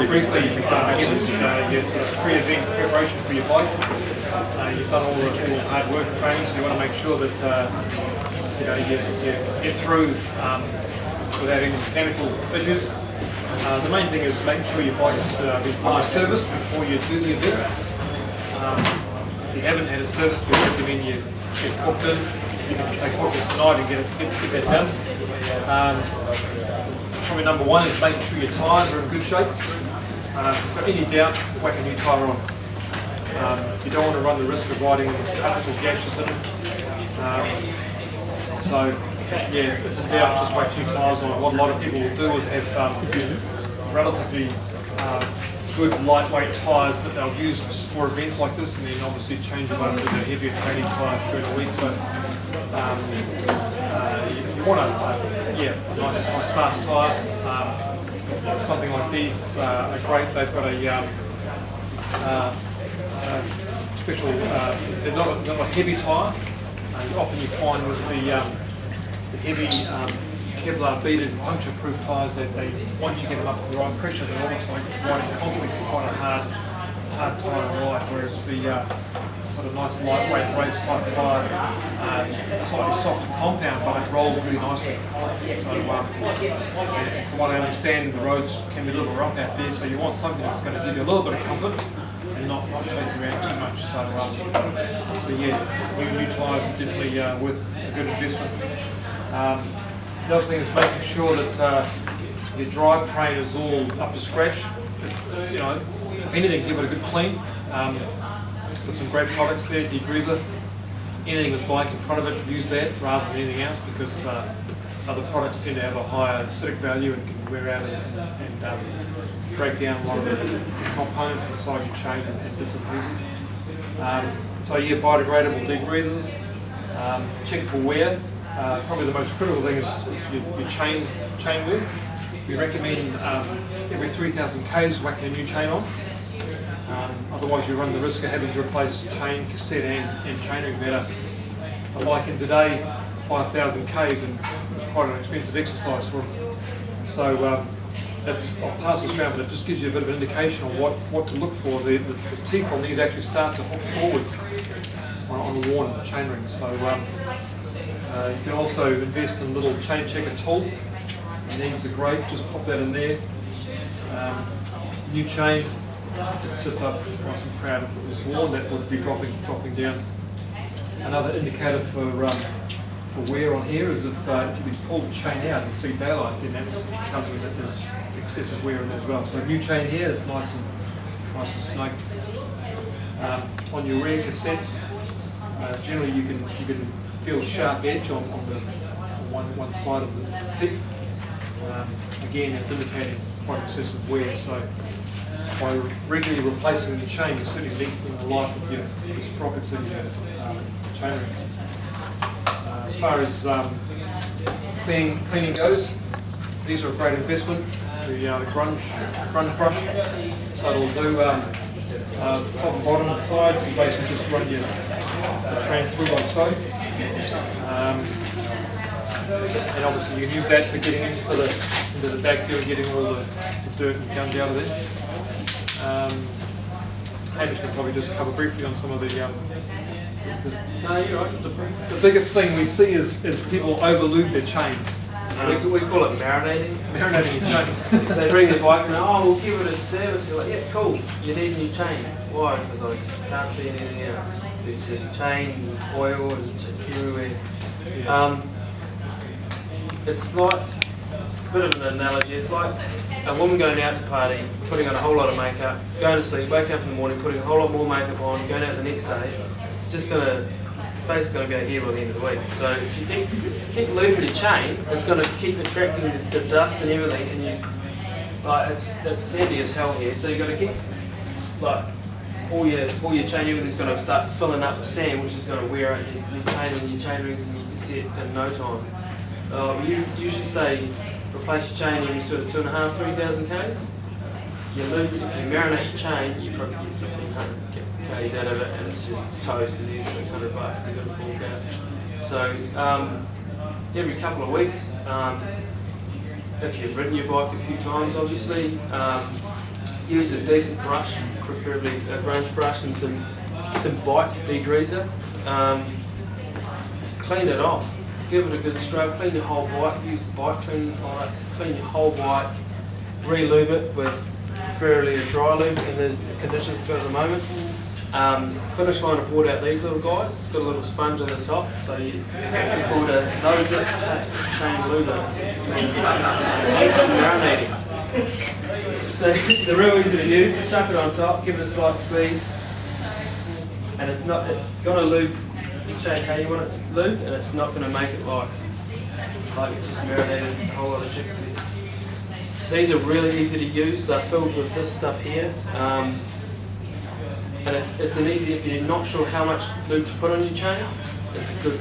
briefly, I guess your sort of pre-event preparation for your bike. You've done all the hard work training, so you want to make sure that you get through without any mechanical issues. The main thing is making sure your bike's been fully serviced before you do the event. If you haven't had a service, we recommend you get booked in. You can take bookings tonight and get that done. Probably number one is making sure your tyres are in good shape. If you've got any doubt, whack a new tyre on. You don't want to run the risk of riding with cuts or gashes in it. So, yeah, it's in doubt, just whack new tyres on. What a lot of people will do is have relatively good lightweight tyres that they'll use just for events like this, and then obviously change them over to the heavier training tyres during the week. So you want a nice fast tyre. Something like these are great. They've got a special, they're not a heavy tyre. Often you find with the heavy Kevlar beaded puncture-proof tyres that once you get them up to the right pressure, they're almost like riding concrete for quite a hard tyre to ride, whereas the sort of nice lightweight race type tyre, slightly softer compound, but it rolls really nicely. So from what I understand, the roads can be a little rough out there, so you want something that's going to give you a little bit of comfort and not shake you around too much. So yeah, new tyres are definitely worth a good investment. The other thing is making sure that your drivetrain is all up to scratch. If anything, give it a good clean. Put some great products there, degreaser. Anything with bike in front of it, use that rather than anything else, because other products tend to have a higher acidic value and can wear out and break down a lot of the components inside your chain and bits and pieces. So yeah, biodegradable degreasers. Check for wear. Probably the most critical thing is your chain wear. We recommend every 3,000 Ks whacking a new chain on. Otherwise you run the risk of having to replace chain, cassette and chainring matter. A bike in today, 5,000 Ks, and it's quite an expensive exercise for them. So I'll pass this around, but it just gives you a bit of an indication of what to look for. The teeth on these actually start to hook forwards on the worn chain rings. So you can also invest in a little chain checker tool. These are great, just pop that in there. New chain, it sits up nice and proud. If it was worn, that would be dropping down. Another indicator for wear on here is if you can pull the chain out and see daylight, then that's telling you that there's excessive wear in it as well. So new chain here is nice and snug. On your rear cassettes, generally you can feel a sharp edge on one side of the teeth. Again, it's indicating quite excessive wear. So by regularly replacing your chain, you're certainly lengthening the life of your sprockets and your chain rings. As far as cleaning goes, these are a great investment. The grunge brush, so it'll do top and bottom and sides. You basically just run your train through like so. And obviously you can use that for getting into the back here and getting all the dirt and gunk out of there. Hamish can probably just cover briefly on some of the no, you're right. The biggest thing we see is people overlube their chain. We call it marinating. Marinating your chain. They bring the bike and we'll give it a service. You're like, yeah, cool. You need a new chain. Why? Because I can't see anything else. It's just chain, oil, and everywhere. Yeah. It's like a bit of an analogy. It's like a woman going out to party, putting on a whole lot of makeup, going to sleep, wake up in the morning, putting a whole lot more makeup on, going out the next day. It's just the face is going to go here by the end of the week. So if you keep lubing your chain, it's going to keep attracting the dust and everything, and it's sandy as hell here. So you've got to keep all your chain, everything's going to start filling up with sand, which is going to wear out your chain and your chain rings and your cassette in no time. We usually say replace your chain every sort of 2,500 to 3,000 Ks. If you marinate your chain, you probably get 1,500 Ks out of it, and it's just toast, and there's $600 you've got to fork out. So every couple of weeks, if you've ridden your bike a few times, obviously, use a decent brush, preferably a grunge brush and some bike degreaser. Clean it off, give it a good scrub, clean your whole bike, use bike cleaning products, clean your whole bike, re-lube it with preferably a dry lube in the conditions we've got at the moment. Finish line, I brought out these little guys. It's got a little sponge on the top, so you put a no drip chain luber. 18 marinating. So they're real easy to use. Just chuck it on top, give it a slight squeeze, and it's gonna lube your chain how you want it to lube, and it's not gonna make it like you just marinated a whole lot of chickpeas. These are really easy to use. They're filled with this stuff here. And it's an easy, if you're not sure how much lube to put on your chain, it's a good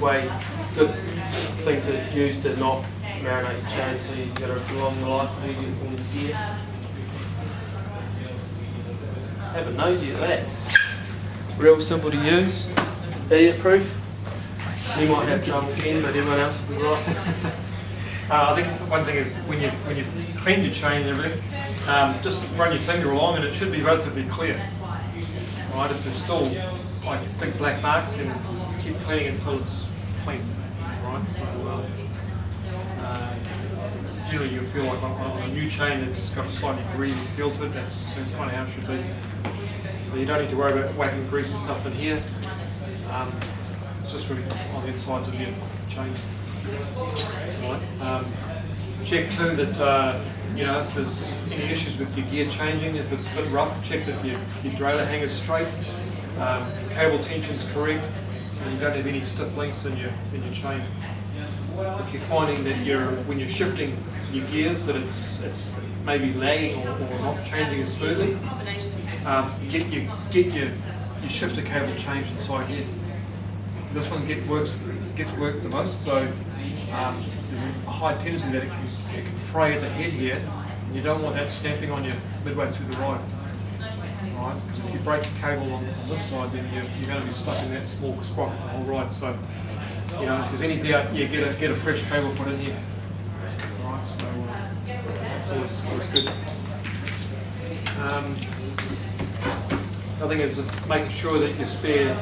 thing to use to not marinate your chain so you get a long life of your gear. Have a nosy at that. Real simple to use, idiot proof. You might have trouble again, but everyone else will be right. I think one thing is when you clean your chain and everything, just run your finger along and it should be relatively clear. Right, if there's still like big black marks, then keep cleaning until it's clean. Right, so generally you'll feel like on a new chain it's got a slightly greasy feel to it. That's kind of how it should be. So you don't need to worry about whacking grease and stuff in here. It's just really on the insides of your chain. Right. Check too that if there's any issues with your gear changing, if it's a bit rough, check that your derailleur hanger's straight, cable tension's correct, and you don't have any stiff links in your chain. If you're finding that when you're shifting your gears that it's maybe lagging or not changing as smoothly, get your shifter cable changed inside here. This one gets worked the most, so there's a high tendency that it can fray at the head here, and you don't want that stamping on you midway through the ride. Right? Because if you break the cable on this side, then you're going to be stuck in that small sprocket the whole ride. So, if there's any doubt, get a fresh cable put in here. Right? So that's always good. Other thing is making sure that your spare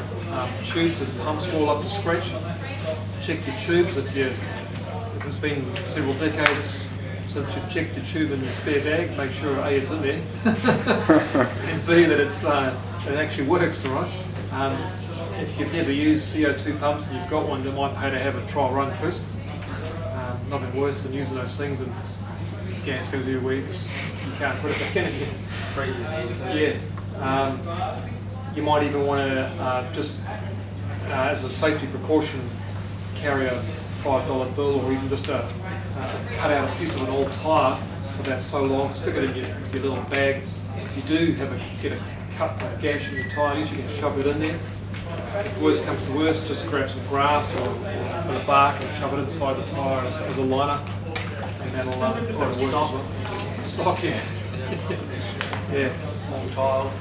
tubes and pumps are all up to scratch. Check your tubes if it's been several decades since you've checked your tube in your spare bag. Make sure A, it's in there, and B, that it actually works. All right. If you've never used CO2 pumps and you've got one, you might pay to have a trial run first. Nothing worse than using those things and gas goes everywhere. You can't put it back in again. Yeah. You might even want to just, as a safety precaution, carry a $5 bill or even just cut out a piece of an old tyre about so long, stick it in your little bag. If you do get a gash in your tyre, at least you can shove it in there. If worst comes to worst, just grab some grass or a bit of bark and shove it inside the tyre as a liner, and that'll work as well. Sock, yeah. Yeah. Small tile.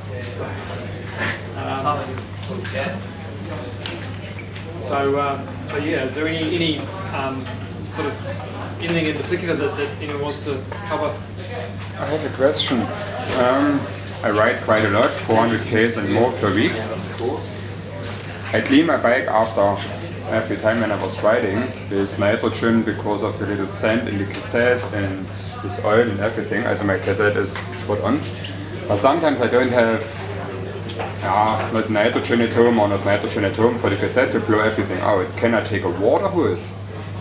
So yeah, is there any sort of anything in particular that anyone wants to cover? I have a question. I ride quite a lot, 400 km and more per week. I clean my bike after every time when I was riding with nitrogen because of the little sand in the cassette and with oil and everything. Also my cassette is spot on. But sometimes I don't have not nitrogen at home or not nitrogen at home for the cassette to blow everything out. Can I take a water hose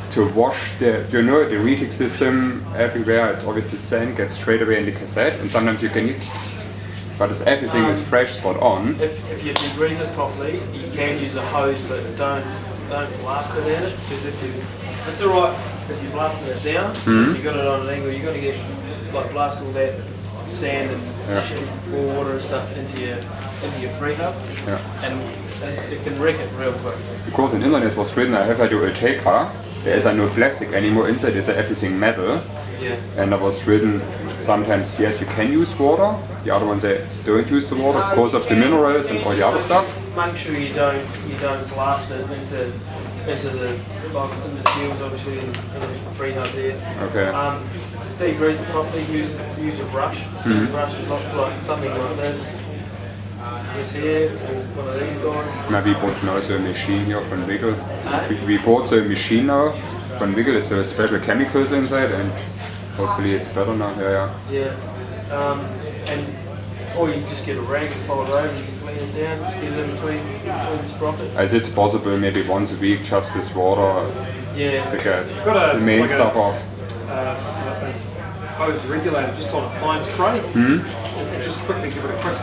to wash the retic system everywhere? It's always the sand gets straight away in the cassette, and sometimes you can use, but if everything is fresh, spot on. If you degrease it properly, you can use a hose, but don't blast it at it, because it's alright if you're blasting it down. If you got it on an angle, you're going to get blast all that sand and shit, water and stuff into your free hub, and it can wreck it real quick. Because in internet was written, I do a car, there is no plastic anymore inside, is everything metal. Yeah. And I was written sometimes yes you can use water, the other ones they don't use the water because of the minerals and all the other stuff. Make sure you don't blast it into the seals obviously in the free hub there. Okay. degrease it properly, use a brush. Brush is like something like this. This here, or one of these guys. Na, we bought now so a machine here from Wiggle. We bought the machine now from Wiggle. There's so special chemicals inside, and hopefully it's better now. Yeah. And or you just get a rag and fold it over and you can clean it down. Just get it in between the sprockets. As it's possible, maybe once a week, just with water Yeah. to get You've got the main like stuff off. a hose regulator just on a fine spray. And just quickly give it a quick.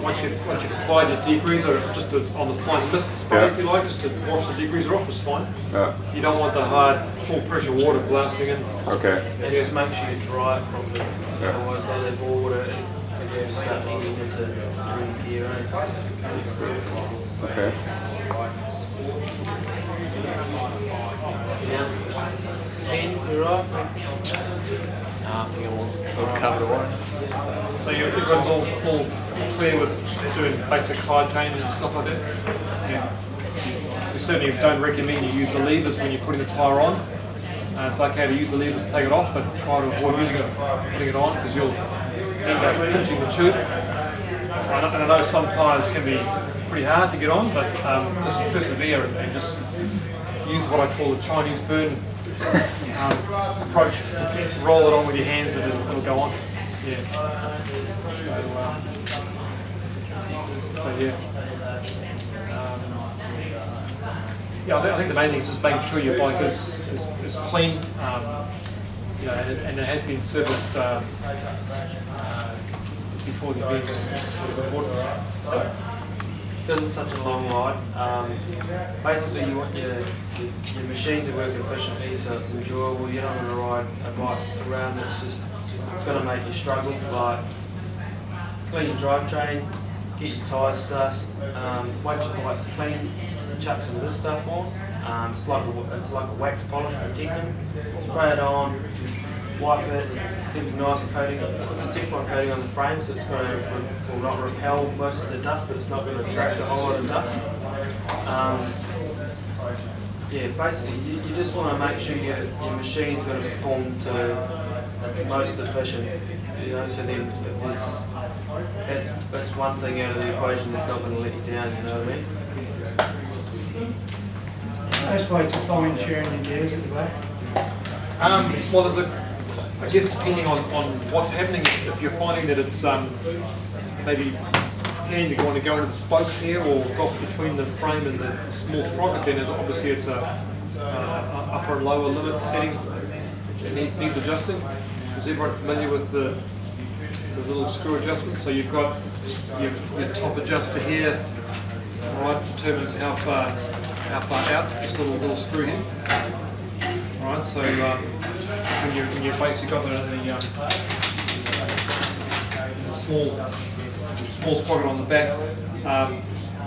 Once you've applied your degreaser, just on the fine mist spray if you like, just to wash the degreaser off is fine. Yeah. You don't want the hard, full pressure water blasting in. Okay. And just make sure you dry it properly. Yeah. Otherwise they leave water and you just start eating into your gear. Okay. Yeah. 10, you're right. I think it'll cover the one. So everyone's all clear with doing basic tyre changes and stuff like that? Yeah. We certainly don't recommend you use the levers when you're putting the tyre on. It's okay to use the levers to take it off, but try to avoid using it, putting it on, because you'll end up pinching the tube. So I know some tyres can be pretty hard to get on, but just persevere and just use what I call the Chinese burn approach. Roll it on with your hands and it'll go on. Yeah. So yeah. Yeah, I think the main thing is just making sure your bike is clean, you know, and it has been serviced before the event is important. So, Because it's such a long ride, basically you want your machine to work efficiently so it's enjoyable. You don't want to ride a bike around it's going to make you struggle. Like, clean your drivetrain, get your tyres sussed, once your bike's clean, chuck some of this stuff on. It's like a wax polish protector. Spray it on, wipe it, give it a nice coating. It's a Teflon coating on the frame, so it's going to will not repel most of the dust, but it's not going to attract a whole lot of dust. Yeah, basically, you just want to make sure your machine's going to perform to its most efficient. You know, so then if that's one thing out of the equation that's not going to let you down. You know what I mean? Best way to fine tune your gears at the back. Well, there's I guess depending on what's happening, if you're finding that it's maybe tending to want to go into the spokes here or drop between the frame and the small sprocket, then obviously it's a upper and lower limit setting that needs adjusting. Is everyone familiar with the little screw adjustments? So you've got your top adjuster here, right, determines how far out this little screw here. Alright, so when you're basically got the small sprocket on the back,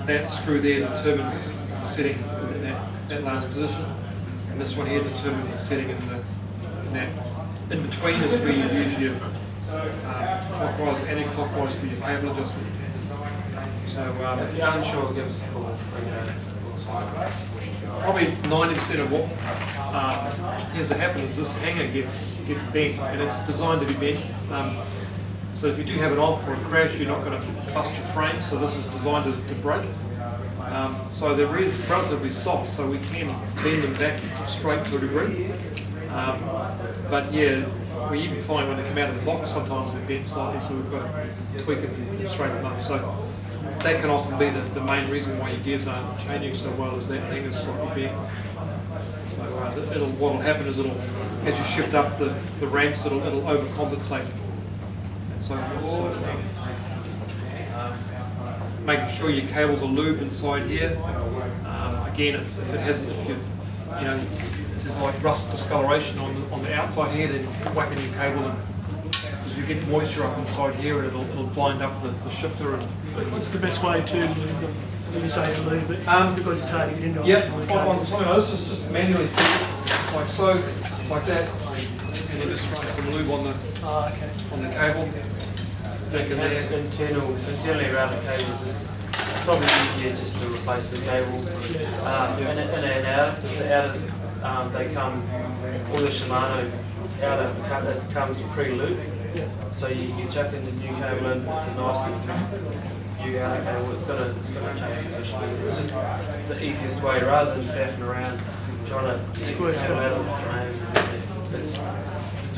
that screw there determines the setting in that last position, and this one here determines the setting in that. In between is where you use your clockwise and anti-clockwise for your cable adjustment. So If you're unsure, give us a call. probably 90% of what tends to happen is this hanger gets bent, and it's designed to be bent. So if you do have it off or a crash, you're not going to bust your frame. So this is designed to break. So they're relatively soft, so we can bend them back straight to a degree. But yeah, we even find when they come out of the box, sometimes they're bent slightly, so we've got to tweak it and straighten them up. So that can often be the main reason why your gears aren't changing so well, is that thing is slightly bent. So what will happen is as you shift up the ramps, it'll overcompensate. And so making sure your cables are lubed inside here. Again, if it hasn't, if there's like rust discoloration on the outside here, then whacking your cable because you get moisture up inside here, and it'll blind up the shifter. And What's the best way to lube it when you say to lube it? Because it's hard to get into. yeah, on something like this, just manually like so, like that, and then just run some lube on the cable. Back in there. Internally around the cables is probably easier just to replace the cable. In and out, because the outers, they come, all the Shimano out of the cut that comes pre-loop. So you chuck in the new cable in to nicely you out, okay, well it's gonna change efficiently. It's the easiest way rather than faffing around trying to get the cable out of the frame. It's a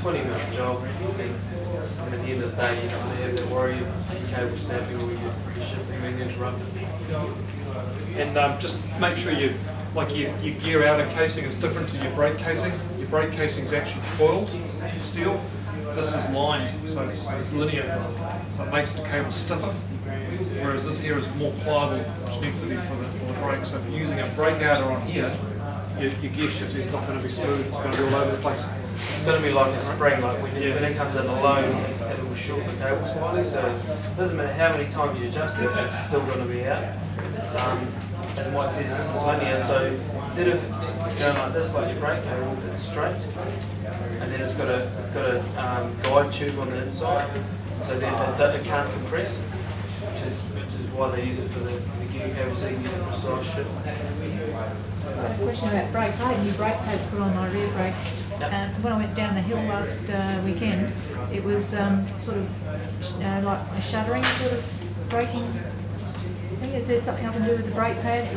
20-minute job. And at the end of the day, you don't have to worry of cable snapping or your shifting being interrupted. And just make sure your gear outer casing is different to your brake casing. Your brake casing is actually coiled steel. This is lined, so it's linear, so it makes the cable stiffer. Whereas this here is more pliable, which needs to be for the brake. So if you're using a brake outer on here, your gear shifting is not going to be smooth. It's going to be all over the place. It's going to be like a spring, like when it comes in alone, it will shorten the cable slightly. So it doesn't matter how many times you adjust it, it's still going to be out. As Mike says, this is linear, so instead of going like this, like your brake cable, it's straight, and then it's got a guide tube on the inside, so that it can't compress, which is why they use it for the gear cable, so you can get a precise shift. I've got a question about brakes. I had new brake pads put on my rear brakes, and when I went down the hill last weekend, it was sort of like a shuddering sort of braking. Is there something I can do with the brake pads?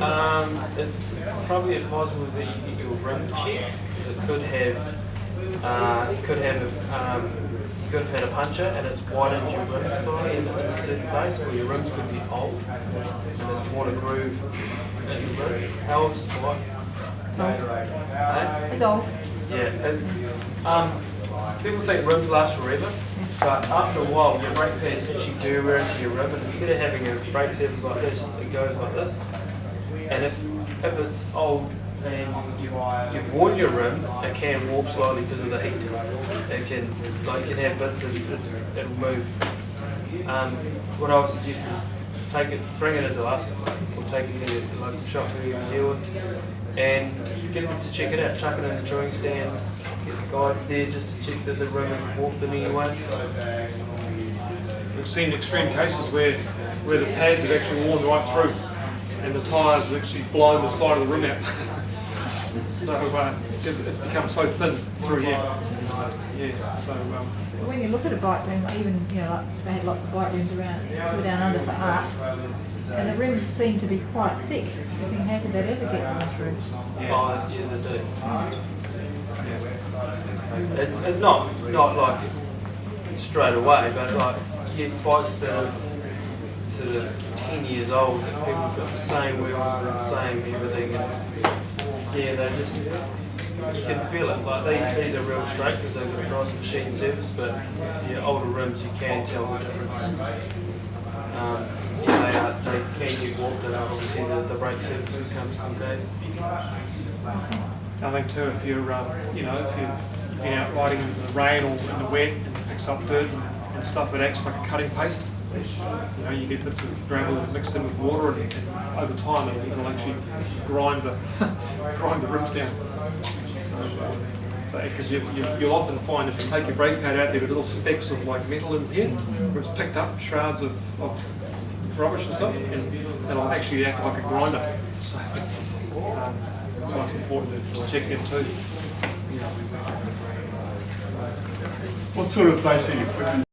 It's probably advisable that you get your rim checked. It could have had a puncture and it's widened your rim slightly in a certain place, or your rims could be old and it's worn a groove in the rim. How old is it? It's old. Yeah. People think rims last forever, but after a while your brake pads actually do wear into your rim, and instead of having a brake surface like this, it goes like this. And if it's old and you've worn your rim, it can warp slightly because of the heat. It can, like, you can have bits of it'll move. What I would suggest is bring it into us, or take it to the local shop who you can deal with, and get them to check it out. Chuck it in the drawing stand, get the guides there just to check that the rim isn't warped in any way. We've seen extreme cases where the pads have actually worn right through, and the tyres have actually blown the side of the rim out. So it's become so thin through here. Yeah. So When you look at a bike rim, even like they had lots of bike rims around, put down under for art, and the rims seem to be quite thick. You think, how could that ever get them through? Yeah, they do. It's not like straight away, but like you get bikes that are sort of 10 years old and people have got the same wheels and the same everything, and yeah, they just, you can feel it. Like these are real straight because they've got a nice machine surface, but yeah, older rims you can tell the difference. They can get warped, and obviously the brake surface becomes concave. I think too, if you're if you've been out riding in the rain or in the wet and it picks up dirt and stuff, it acts like a cutting paste. You get bits of gravel mixed in with water, and over time it'll actually grind the rims down. So because you'll often find if you take your brake pad out, there are little specks of like metal in here where it's picked up, shrouds of rubbish and stuff, and it'll actually act like a grinder. So that's why it's important to check them too. What sort of basic equipment